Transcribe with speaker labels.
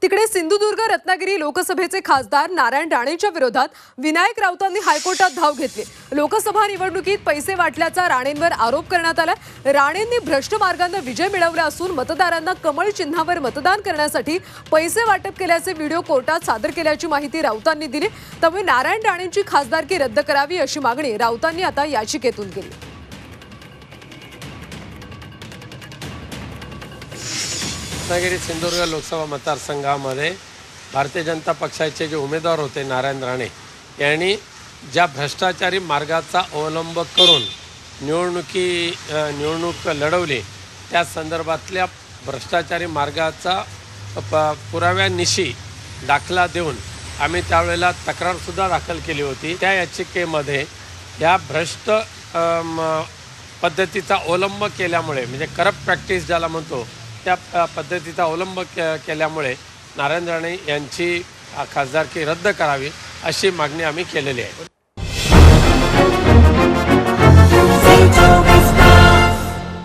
Speaker 1: तिकडे सिंधुदुर्ग रत्नागिरी लोकसभेचे खासदार नारायण राणेंच्या विरोधात विनायक राऊतांनी हायकोर्टात धाव घेतली। लोकसभा निवडणुकीत पैसे वाटल्याचा राणेंवर आरोप करण्यात आला। राणेंनी भ्रष्ट मार्गाने विजय मिळवला असून मतदारांना कमळ चिन्हावर मतदान करण्यासाठी पैसे वाटप केल्याचे व्हिडिओ कोर्टात सादर केल्याची माहिती राऊतांनी दिली। त्यामुळे नारायण राणेंची खासदारकी रद्द करावी अशी मागणी राऊतांनी आता याचिकेतून केली।
Speaker 2: रत्नागिरी सिंधुदुर्ग लोकसभा मतदारसंघामध्ये भारतीय जनता पक्षाचे जे उमेदवार होते नारायण राणे यांनी ज्या भ्रष्टाचारी मार्गाचा अवलंब करून निवडणूक लढवली त्या संदर्भातल्या भ्रष्टाचारी मार्गाचा पुराव्यानिशी दाखला देऊन आम्ही त्यावेळेला तक्रारसुद्धा दाखल केली होती। त्या याचिकेमध्ये या भ्रष्ट पद्धतीचा अवलंब केल्यामुळे म्हणजे करप्ट प्रॅक्टिस ज्याला म्हणतो त्या पद्धतीचा अवलंब केल्यामुळे नारायण राणे यांची खासदारकी रद्द करावी अशी मागणी आम्ही केलेली आहे।